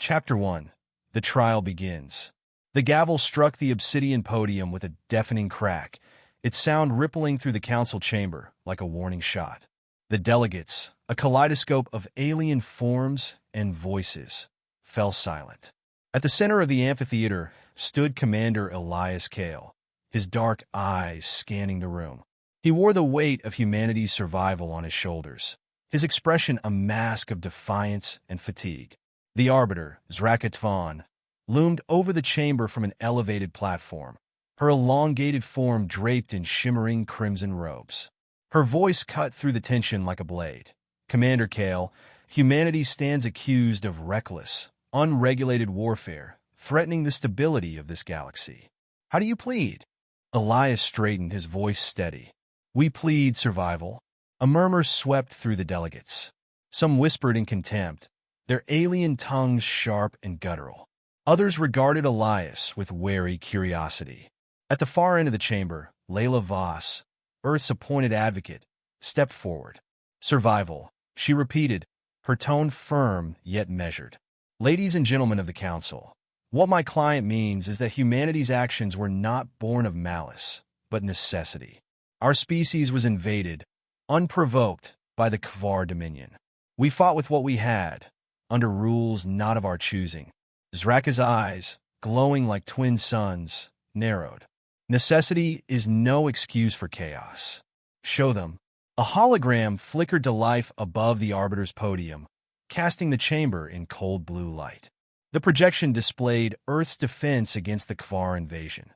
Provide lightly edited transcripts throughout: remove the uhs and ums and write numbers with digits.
Chapter 1. The trial begins. The gavel struck the obsidian podium with a deafening crack, its sound rippling through the council chamber like a warning shot. The delegates, a kaleidoscope of alien forms and voices, fell silent. At the center of the amphitheater stood Commander Elias Kale, his dark eyes scanning the room. He wore the weight of humanity's survival on his shoulders, his expression a mask of defiance and fatigue. The arbiter, Zrakatvan, loomed over the chamber from an elevated platform, her elongated form draped in shimmering crimson robes. Her voice cut through the tension like a blade. Commander Kale, humanity stands accused of reckless, unregulated warfare, threatening the stability of this galaxy. How do you plead? Elias straightened, his voice steady. We plead survival. A murmur swept through the delegates. Some whispered in contempt, their alien tongues sharp and guttural. Others regarded Elias with wary curiosity. At the far end of the chamber, Layla Voss, Earth's appointed advocate, stepped forward. Survival, she repeated, her tone firm yet measured. Ladies and gentlemen of the council, what my client means is that humanity's actions were not born of malice, but necessity. Our species was invaded, unprovoked, by the Kvar Dominion. We fought with what we had, under rules not of our choosing. Zraka's eyes, glowing like twin suns, narrowed. Necessity is no excuse for chaos. Show them. A hologram flickered to life above the arbiter's podium, casting the chamber in cold blue light. The projection displayed Earth's defense against the Kvar invasion.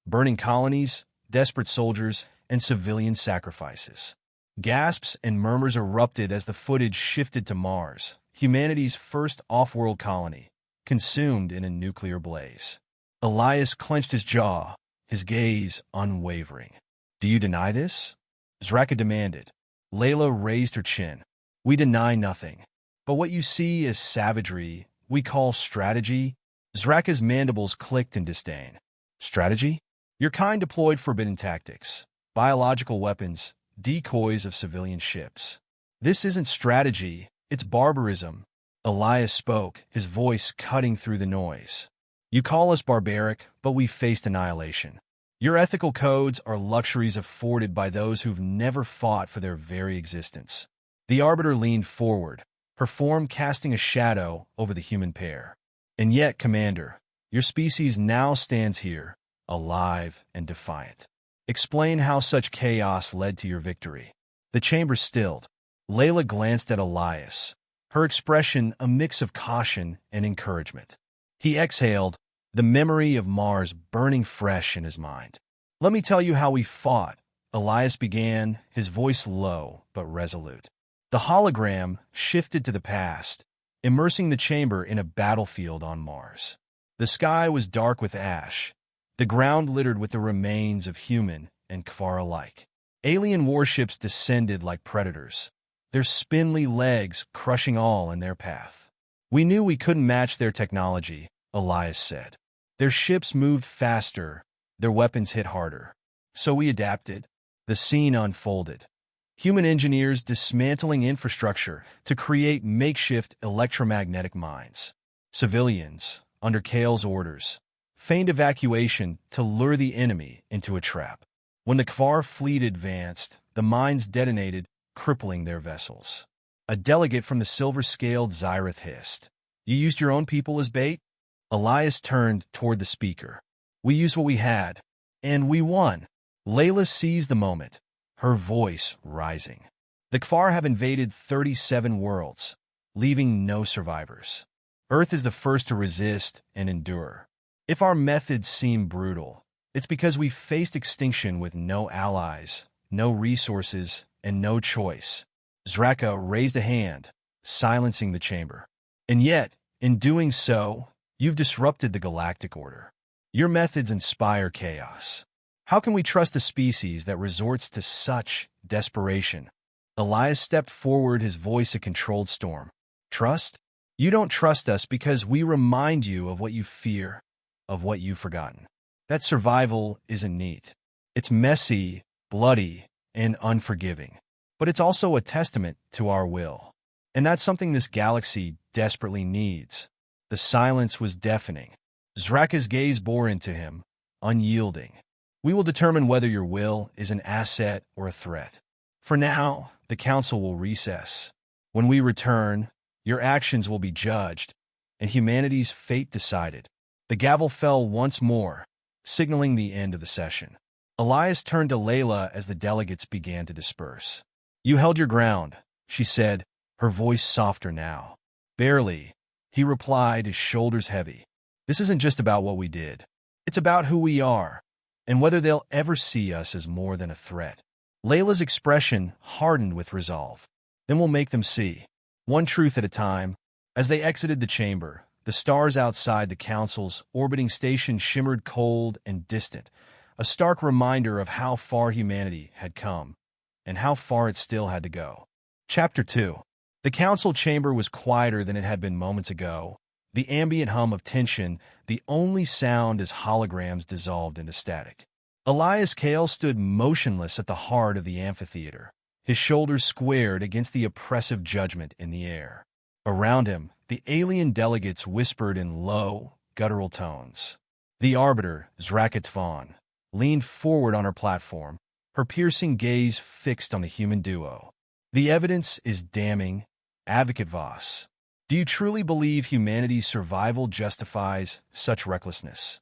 Burning colonies, desperate soldiers, and civilian sacrifices. Gasps and murmurs erupted as the footage shifted to Mars, humanity's first off-world colony, consumed in a nuclear blaze. Elias clenched his jaw, his gaze unwavering. Do you deny this? Zraka demanded. Layla raised her chin. We deny nothing. But what you see as savagery, we call strategy. Zraka's mandibles clicked in disdain. Strategy? Your kind deployed forbidden tactics, biological weapons, decoys of civilian ships. This isn't strategy, it's barbarism. Elias spoke, his voice cutting through the noise. You call us barbaric, but we faced annihilation. Your ethical codes are luxuries afforded by those who've never fought for their very existence. The arbiter leaned forward, her form casting a shadow over the human pair. And yet, Commander, your species now stands here, alive and defiant. Explain how such chaos led to your victory. The chamber stilled. Layla glanced at Elias, her expression a mix of caution and encouragement. He exhaled, the memory of Mars burning fresh in his mind. Let me tell you how we fought, Elias began, his voice low but resolute. The hologram shifted to the past, immersing the chamber in a battlefield on Mars. The sky was dark with ash, the ground littered with the remains of human and Kvar alike. Alien warships descended like predators, their spindly legs crushing all in their path. We knew we couldn't match their technology, Elias said. Their ships moved faster, their weapons hit harder. So we adapted. The scene unfolded. Human engineers dismantling infrastructure to create makeshift electromagnetic mines. Civilians, under Kale's orders, feigned evacuation to lure the enemy into a trap. When the Kvar fleet advanced, the mines detonated, crippling their vessels. A delegate from the silver-scaled Zyrith hissed. You used your own people as bait? Elias turned toward the speaker. We used what we had, and we won. Layla seized the moment, her voice rising. The Kvar have invaded 37 worlds, leaving no survivors. Earth is the first to resist and endure. If our methods seem brutal, it's because we faced extinction with no allies, no resources, and no choice. Zraka raised a hand, silencing the chamber. And yet, in doing so, you've disrupted the galactic order. Your methods inspire chaos. How can we trust a species that resorts to such desperation? Elias stepped forward, his voice a controlled storm. Trust? You don't trust us because we remind you of what you fear, of what you've forgotten. That survival isn't neat. It's messy, bloody, and unforgiving. But it's also a testament to our will. And that's something this galaxy desperately needs. The silence was deafening. Zraka's gaze bore into him, unyielding. We will determine whether your will is an asset or a threat. For now, the council will recess. When we return, your actions will be judged, and humanity's fate decided. The gavel fell once more, signaling the end of the session. Elias turned to Layla as the delegates began to disperse. You held your ground, she said, her voice softer now. Barely, he replied, his shoulders heavy. This isn't just about what we did. It's about who we are, and whether they'll ever see us as more than a threat. Layla's expression hardened with resolve. Then we'll make them see. One truth at a time. As they exited the chamber, the stars outside the council's orbiting station shimmered cold and distant, a stark reminder of how far humanity had come, and how far it still had to go. Chapter 2. The council chamber was quieter than it had been moments ago, the ambient hum of tension, the only sound as holograms dissolved into static. Elias Kale stood motionless at the heart of the amphitheater, his shoulders squared against the oppressive judgment in the air. Around him, the alien delegates whispered in low, guttural tones. The arbiter, Zraka, leaned forward on her platform, her piercing gaze fixed on the human duo. The evidence is damning, Advocate Voss. Do you truly believe humanity's survival justifies such recklessness?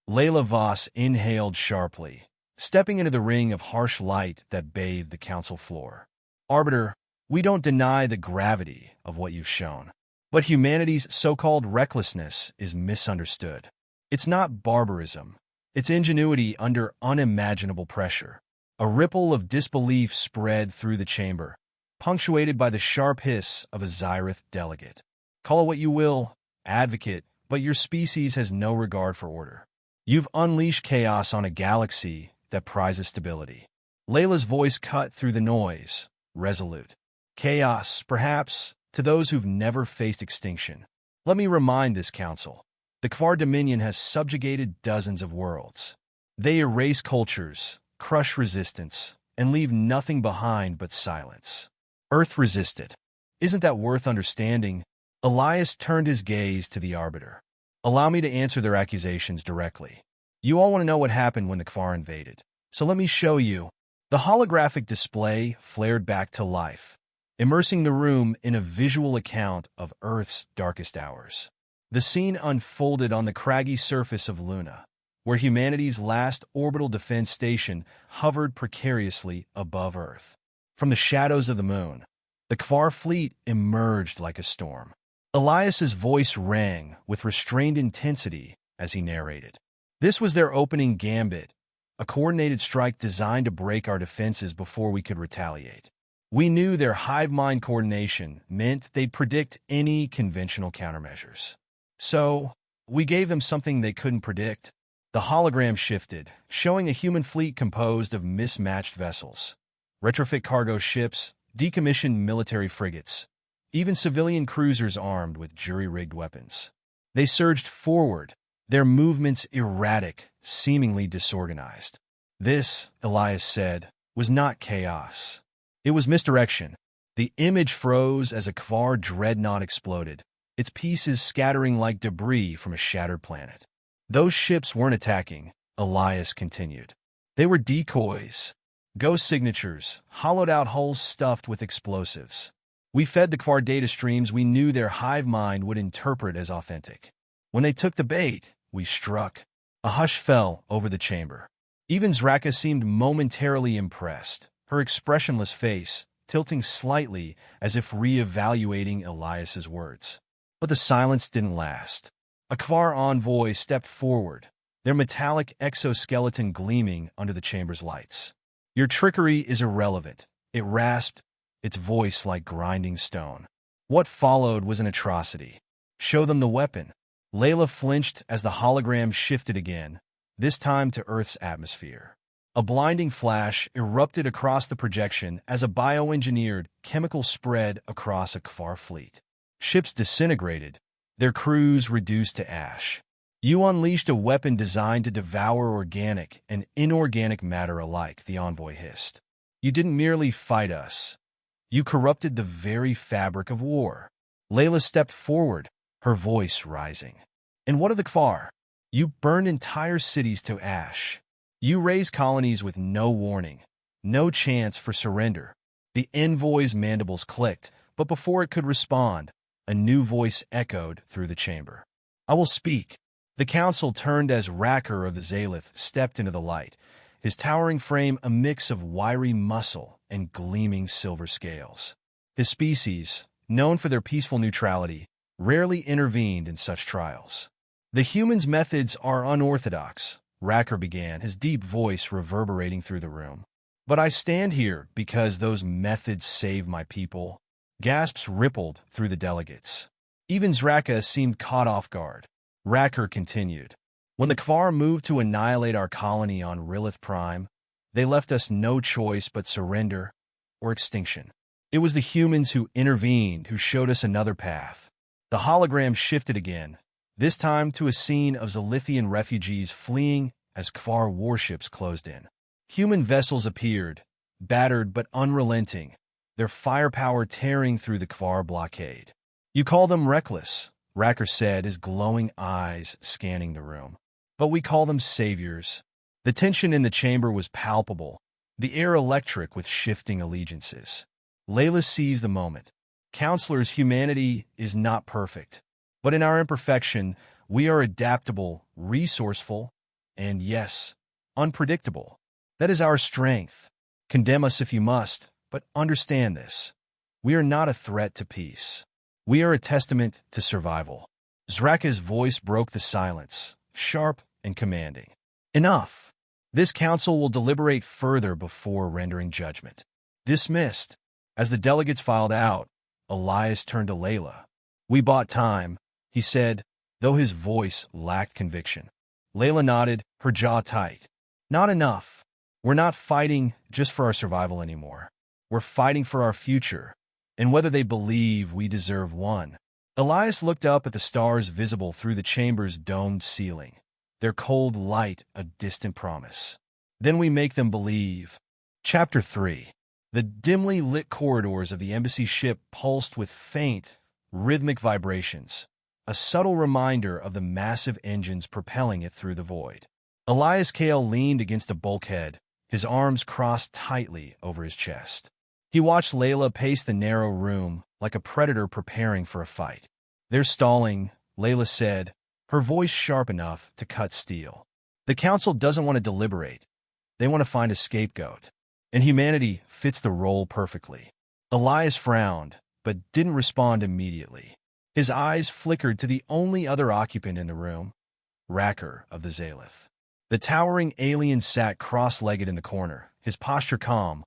Layla Voss inhaled sharply, stepping into the ring of harsh light that bathed the council floor. Arbiter, we don't deny the gravity of what you've shown, but humanity's so-called recklessness is misunderstood. It's not barbarism. It's ingenuity under unimaginable pressure. A ripple of disbelief spread through the chamber, punctuated by the sharp hiss of a Zyrith delegate. Call it what you will, Advocate, but your species has no regard for order. You've unleashed chaos on a galaxy that prizes stability. Layla's voice cut through the noise, resolute. Chaos, perhaps, to those who've never faced extinction. Let me remind this council. The Kvar Dominion has subjugated dozens of worlds. They erase cultures, crush resistance, and leave nothing behind but silence. Earth resisted. Isn't that worth understanding? Elias turned his gaze to the arbiter. Allow me to answer their accusations directly. You all want to know what happened when the Kvar invaded. So let me show you. The holographic display flared back to life, immersing the room in a visual account of Earth's darkest hours. The scene unfolded on the craggy surface of Luna, where humanity's last orbital defense station hovered precariously above Earth. From the shadows of the moon, the Kvar fleet emerged like a storm. Elias's voice rang with restrained intensity as he narrated. This was their opening gambit, a coordinated strike designed to break our defenses before we could retaliate. We knew their hive mind coordination meant they'd predict any conventional countermeasures. So, we gave them something they couldn't predict. The hologram shifted, showing a human fleet composed of mismatched vessels, retrofit cargo ships, decommissioned military frigates, even civilian cruisers armed with jury-rigged weapons. They surged forward, their movements erratic, seemingly disorganized. This, Elias said, was not chaos. It was misdirection. The image froze as a Kvar dreadnought exploded, its pieces scattering like debris from a shattered planet. Those ships weren't attacking, Elias continued. They were decoys, ghost signatures, hollowed-out hulls stuffed with explosives. We fed the Kvar data streams we knew their hive mind would interpret as authentic. When they took the bait, we struck. A hush fell over the chamber. Even Zraka seemed momentarily impressed, her expressionless face tilting slightly as if re-evaluating Elias's words. But the silence didn't last. A Kvar envoy stepped forward, their metallic exoskeleton gleaming under the chamber's lights. Your trickery is irrelevant, it rasped, its voice like grinding stone. What followed was an atrocity. Show them the weapon. Layla flinched as the hologram shifted again, this time to Earth's atmosphere. A blinding flash erupted across the projection as a bioengineered chemical spread across a Kvar fleet. Ships disintegrated, their crews reduced to ash. You unleashed a weapon designed to devour organic and inorganic matter alike, the envoy hissed. You didn't merely fight us. You corrupted the very fabric of war. Layla stepped forward, her voice rising. And what of the Kfar? You burned entire cities to ash. You raised colonies with no warning, no chance for surrender. The envoy's mandibles clicked, but before it could respond, a new voice echoed through the chamber. I will speak. The council turned as Racker of the Zalith stepped into the light, his towering frame a mix of wiry muscle and gleaming silver scales. His species, known for their peaceful neutrality, rarely intervened in such trials. The humans' methods are unorthodox, Racker began, his deep voice reverberating through the room. But I stand here because those methods save my people. Gasps rippled through the delegates. Even Zraka seemed caught off guard. Racker continued. When the Kfar moved to annihilate our colony on Rilith Prime, they left us no choice but surrender or extinction. It was the humans who intervened, who showed us another path. The hologram shifted again, this time to a scene of Zalithian refugees fleeing as Kfar warships closed in. Human vessels appeared, battered but unrelenting, their firepower tearing through the Kfar blockade. You call them reckless, Racker said, his glowing eyes scanning the room. But we call them saviors. The tension in the chamber was palpable, the air electric with shifting allegiances. Layla seized the moment. Counselors, humanity is not perfect. But in our imperfection, we are adaptable, resourceful, and yes, unpredictable. That is our strength. Condemn us if you must, but understand this. We are not a threat to peace. We are a testament to survival. Zraka's voice broke the silence, sharp and commanding. Enough. This council will deliberate further before rendering judgment. Dismissed. As the delegates filed out, Elias turned to Layla. We bought time, he said, though his voice lacked conviction. Layla nodded, her jaw tight. Not enough. We're not fighting just for our survival anymore. We're fighting for our future, and whether they believe we deserve one. Elias looked up at the stars visible through the chamber's domed ceiling, their cold light a distant promise. Then we make them believe. Chapter 3. The dimly lit corridors of the embassy ship pulsed with faint, rhythmic vibrations, a subtle reminder of the massive engines propelling it through the void. Elias Kale leaned against a bulkhead, his arms crossed tightly over his chest. He watched Layla pace the narrow room like a predator preparing for a fight. They're stalling, Layla said, her voice sharp enough to cut steel. The council doesn't want to deliberate. They want to find a scapegoat. And humanity fits the role perfectly. Elias frowned, but didn't respond immediately. His eyes flickered to the only other occupant in the room, Racker of the Zalith. The towering alien sat cross-legged in the corner, his posture calm,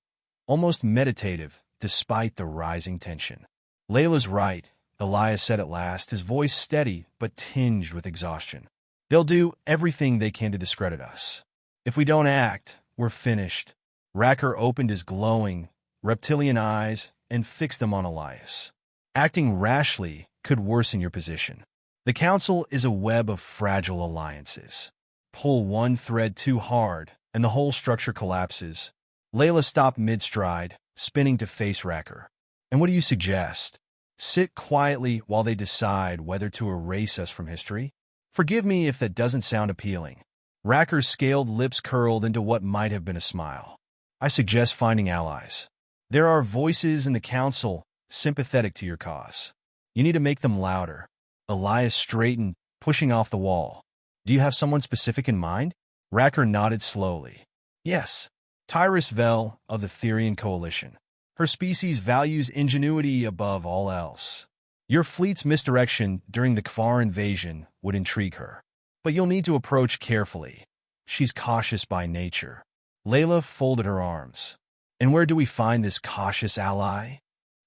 almost meditative, despite the rising tension. Layla's right, Elias said at last, his voice steady but tinged with exhaustion. They'll do everything they can to discredit us. If we don't act, we're finished. Racker opened his glowing, reptilian eyes and fixed them on Elias. Acting rashly could worsen your position. The council is a web of fragile alliances. Pull one thread too hard, and the whole structure collapses. Layla stopped mid-stride, spinning to face Racker. And what do you suggest? Sit quietly while they decide whether to erase us from history? Forgive me if that doesn't sound appealing. Racker's scaled lips curled into what might have been a smile. I suggest finding allies. There are voices in the council sympathetic to your cause. You need to make them louder. Elias straightened, pushing off the wall. Do you have someone specific in mind? Racker nodded slowly. Yes, Tyrus Vel of the Therian Coalition. Her species values ingenuity above all else. Your fleet's misdirection during the Kfar invasion would intrigue her. But you'll need to approach carefully. She's cautious by nature. Layla folded her arms. And where do we find this cautious ally?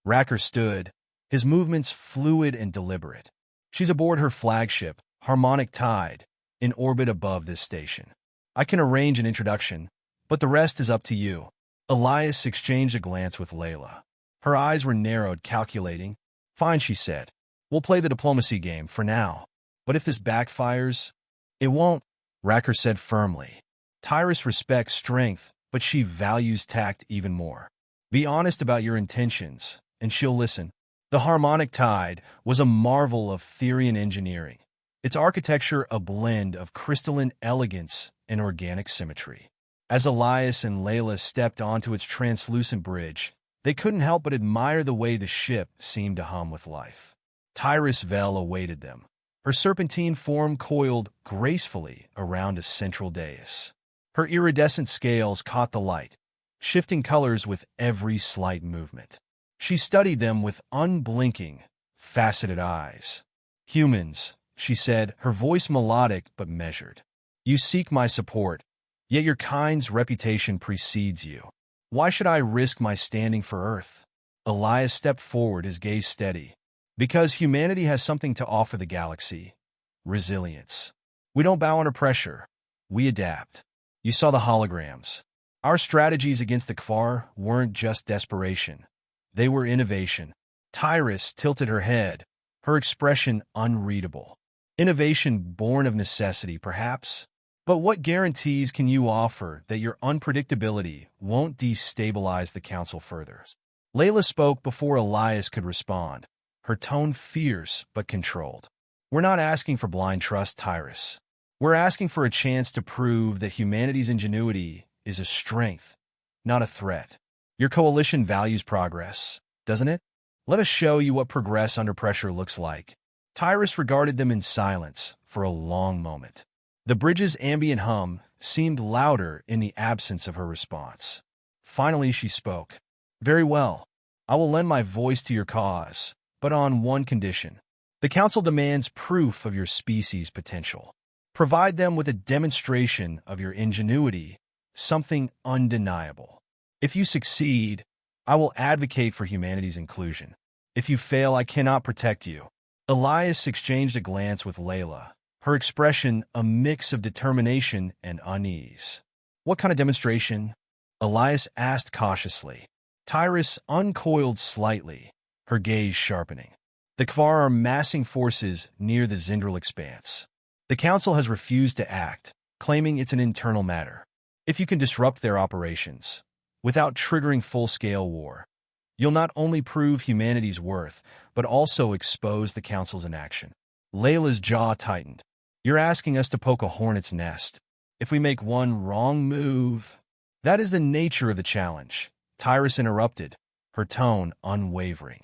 Racker stood, his movements fluid and deliberate. She's aboard her flagship, Harmonic Tide, in orbit above this station. I can arrange an introduction, but the rest is up to you. Elias exchanged a glance with Layla. Her eyes were narrowed, calculating. Fine, she said. We'll play the diplomacy game for now. But if this backfires, it won't, Racker said firmly. Tyrus respects strength, but she values tact even more. Be honest about your intentions, and she'll listen. The harmonic tide was a marvel of Therian engineering, its architecture a blend of crystalline elegance and organic symmetry. As Elias and Layla stepped onto its translucent bridge, they couldn't help but admire the way the ship seemed to hum with life. Tyrus Vel awaited them, her serpentine form coiled gracefully around a central dais. Her iridescent scales caught the light, shifting colors with every slight movement. She studied them with unblinking, faceted eyes. "Humans," she said, her voice melodic but measured. "You seek my support, yet your kind's reputation precedes you. Why should I risk my standing for Earth?" Elias stepped forward, his gaze steady. "Because humanity has something to offer the galaxy. Resilience. We don't bow under pressure. We adapt. You saw the holograms. Our strategies against the Kfar weren't just desperation. They were innovation." Tyrus tilted her head, her expression unreadable. "Innovation born of necessity, perhaps? But what guarantees can you offer that your unpredictability won't destabilize the Council further?" Layla spoke before Elias could respond, her tone fierce but controlled. "We're not asking for blind trust, Tyrus. We're asking for a chance to prove that humanity's ingenuity is a strength, not a threat. Your coalition values progress, doesn't it? Let us show you what progress under pressure looks like." Tyrus regarded them in silence for a long moment. The bridge's ambient hum seemed louder in the absence of her response. Finally, she spoke. "Very well. I will lend my voice to your cause, but on one condition. The Council demands proof of your species' potential. Provide them with a demonstration of your ingenuity, something undeniable. If you succeed, I will advocate for humanity's inclusion. If you fail, I cannot protect you." Elias exchanged a glance with Layla, her expression a mix of determination and unease. "What kind of demonstration?" Elias asked cautiously. Tyrus uncoiled slightly, her gaze sharpening. "The Kfar are massing forces near the Zindral expanse. The Council has refused to act, claiming it's an internal matter. If you can disrupt their operations, without triggering full-scale war, you'll not only prove humanity's worth, but also expose the Council's inaction." Layla's jaw tightened. "You're asking us to poke a hornet's nest. If we make one wrong move—" "That is the nature of the challenge," Tyrus interrupted, her tone unwavering.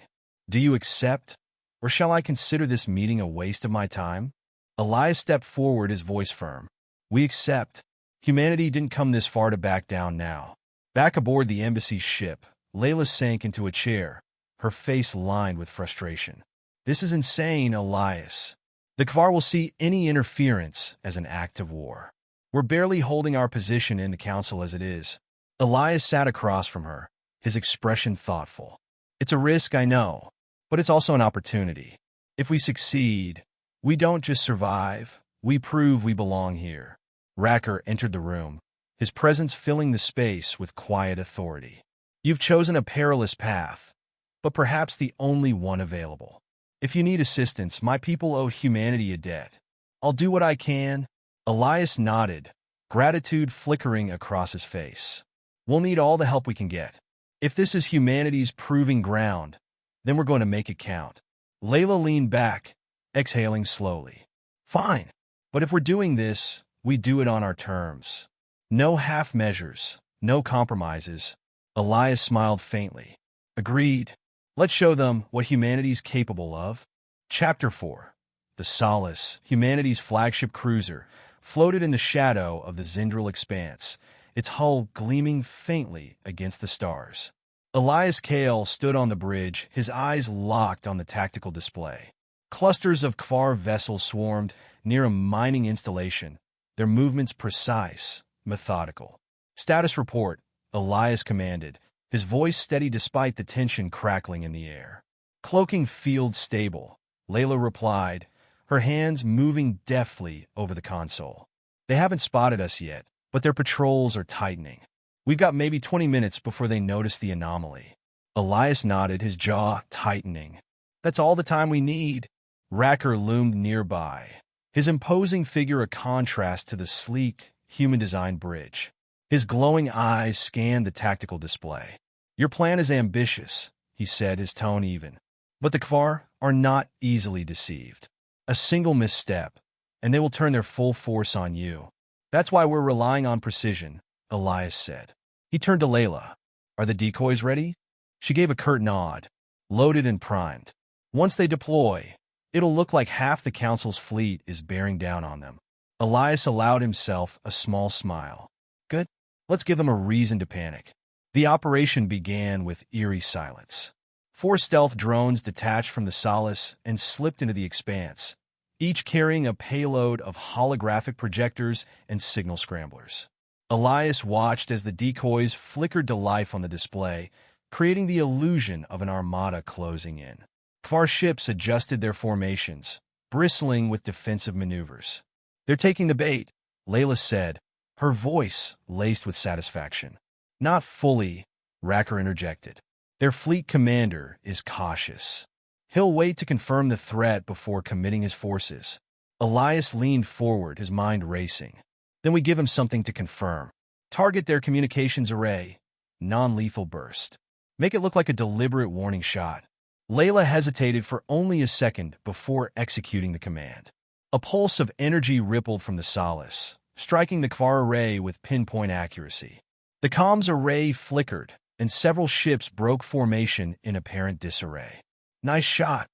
"Do you accept, or shall I consider this meeting a waste of my time?" Elias stepped forward, his voice firm. "We accept. Humanity didn't come this far to back down now." Back aboard the embassy's ship, Layla sank into a chair, her face lined with frustration. "This is insane, Elias. The Kfar will see any interference as an act of war. We're barely holding our position in the Council as it is." Elias sat across from her, his expression thoughtful. "It's a risk, I know, but it's also an opportunity. If we succeed, we don't just survive, we prove we belong here." Racker entered the room, his presence filling the space with quiet authority. "You've chosen a perilous path, but perhaps the only one available. If you need assistance, my people owe humanity a debt. I'll do what I can." Elias nodded, gratitude flickering across his face. "We'll need all the help we can get. If this is humanity's proving ground, then we're going to make it count." Layla leaned back, exhaling slowly. "Fine, but if we're doing this, we do it on our terms. No half measures, no compromises." Elias smiled faintly. "Agreed. Let's show them what humanity's capable of." Chapter 4. The Solace, humanity's flagship cruiser, floated in the shadow of the Zindral expanse, its hull gleaming faintly against the stars. Elias Kale stood on the bridge, his eyes locked on the tactical display. Clusters of Kfar vessels swarmed near a mining installation, their movements precise, methodical. "Status report," Elias commanded, his voice steady despite the tension crackling in the air. "Cloaking field stable," Layla replied, her hands moving deftly over the console. "They haven't spotted us yet, but their patrols are tightening. We've got maybe 20 minutes before they notice the anomaly." Elias nodded, his jaw tightening. "That's all the time we need." Racker loomed nearby, his imposing figure a contrast to the sleek, human-designed bridge. His glowing eyes scanned the tactical display. "Your plan is ambitious," he said, his tone even. But the Kvar are not easily deceived. A single misstep, and they will turn their full force on you. That's why we're relying on precision, Elias said. He turned to Layla. Are the decoys ready? She gave a curt nod. Loaded and primed. Once they deploy, it'll look like half the council's fleet is bearing down on them. Elias allowed himself a small smile. Good. Let's give them a reason to panic. The operation began with eerie silence. 4 stealth drones detached from the Solace and slipped into the expanse, each carrying a payload of holographic projectors and signal scramblers. Elias watched as the decoys flickered to life on the display, creating the illusion of an armada closing in. Kvar ships adjusted their formations, bristling with defensive maneuvers. They're taking the bait, Layla said, her voice laced with satisfaction. Not fully, Racker interjected. Their fleet commander is cautious. He'll wait to confirm the threat before committing his forces. Elias leaned forward, his mind racing. Then we give him something to confirm. Target their communications array. Non-lethal burst. Make it look like a deliberate warning shot. Layla hesitated for only a second before executing the command. A pulse of energy rippled from the Solace, striking the Kvar array with pinpoint accuracy. The comms array flickered, and several ships broke formation in apparent disarray. Nice shot,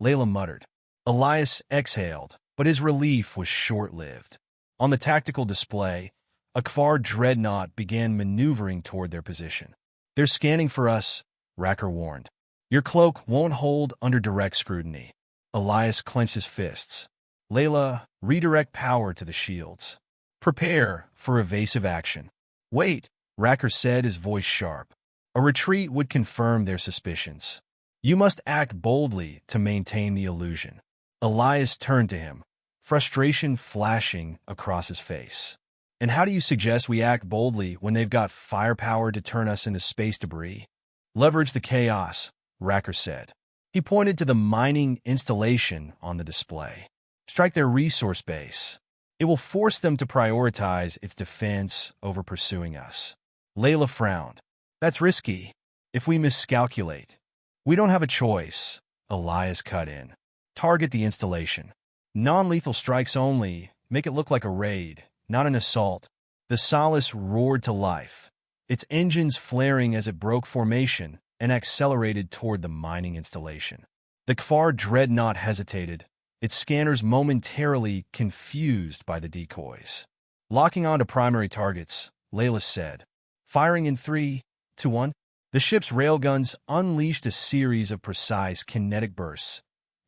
Layla muttered. Elias exhaled, but his relief was short-lived. On the tactical display, a Kvar dreadnought began maneuvering toward their position. They're scanning for us, Racker warned. Your cloak won't hold under direct scrutiny. Elias clenched his fists. Layla, redirect power to the shields. Prepare for evasive action. Wait, Racker said, his voice sharp. A retreat would confirm their suspicions. You must act boldly to maintain the illusion. Elias turned to him, frustration flashing across his face. And how do you suggest we act boldly when they've got firepower to turn us into space debris? Leverage the chaos, Racker said. He pointed to the mining installation on the display. Strike their resource base. It will force them to prioritize its defense over pursuing us. Layla frowned. That's risky. If we miscalculate, we don't have a choice, Elias cut in. Target the installation. Non-lethal strikes only. Make it look like a raid, not an assault. The Solace roared to life, its engines flaring as it broke formation and accelerated toward the mining installation. The Kvar dreadnought hesitated, its scanners momentarily confused by the decoys. Locking onto primary targets, Layla said. Firing in 3, 2, 1. The ship's railguns unleashed a series of precise kinetic bursts,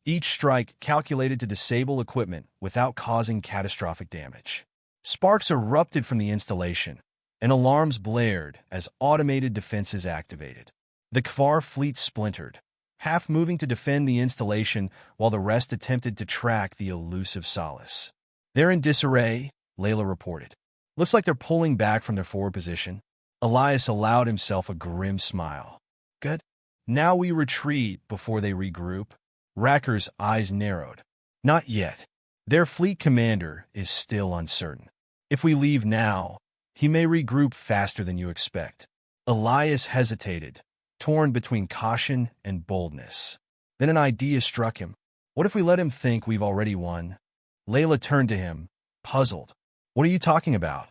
each strike calculated to disable equipment without causing catastrophic damage. Sparks erupted from the installation, and alarms blared as automated defenses activated. The Kvar fleet splintered, half moving to defend the installation while the rest attempted to track the elusive Solace. They're in disarray, Layla reported. Looks like they're pulling back from their forward position. Elias allowed himself a grim smile. Good. Now we retreat before they regroup. Racker's eyes narrowed. Not yet. Their fleet commander is still uncertain. If we leave now, he may regroup faster than you expect. Elias hesitated, torn between caution and boldness. Then an idea struck him. What if we let him think we've already won? Layla turned to him, puzzled. What are you talking about?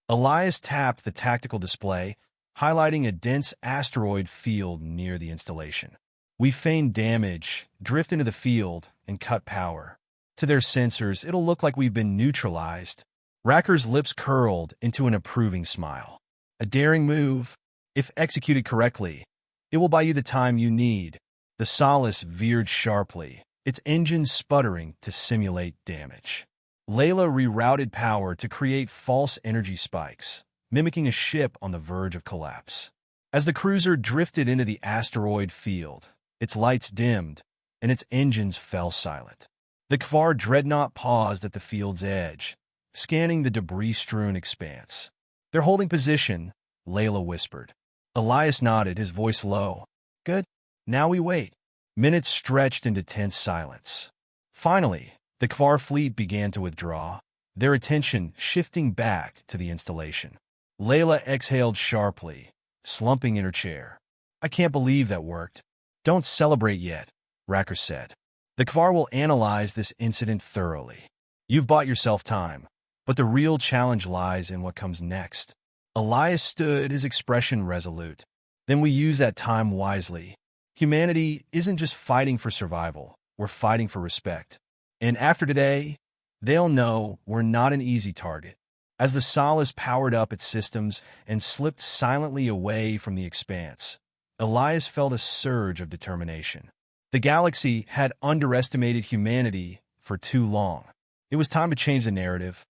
Elias tapped the tactical display, highlighting a dense asteroid field near the installation. We feign damage, drift into the field, and cut power. To their sensors, it'll look like we've been neutralized. Racker's lips curled into an approving smile. A daring move. If executed correctly, it will buy you the time you need. The Solace veered sharply, its engines sputtering to simulate damage. Layla rerouted power to create false energy spikes, mimicking a ship on the verge of collapse. As the cruiser drifted into the asteroid field, its lights dimmed, and its engines fell silent. The Kvar dreadnought paused at the field's edge, scanning the debris-strewn expanse. They're holding position, Layla whispered. Elias nodded, his voice low. Good. Now we wait. Minutes stretched into tense silence. Finally, the Kvar fleet began to withdraw, their attention shifting back to the installation. Layla exhaled sharply, slumping in her chair. I can't believe that worked. Don't celebrate yet, Racker said. The Kvar will analyze this incident thoroughly. You've bought yourself time, but the real challenge lies in what comes next. Elias stood, his expression resolute. Then we use that time wisely. Humanity isn't just fighting for survival, we're fighting for respect. And after today, they'll know we're not an easy target. As the Solace powered up its systems and slipped silently away from the expanse, Elias felt a surge of determination. The galaxy had underestimated humanity for too long. It was time to change the narrative.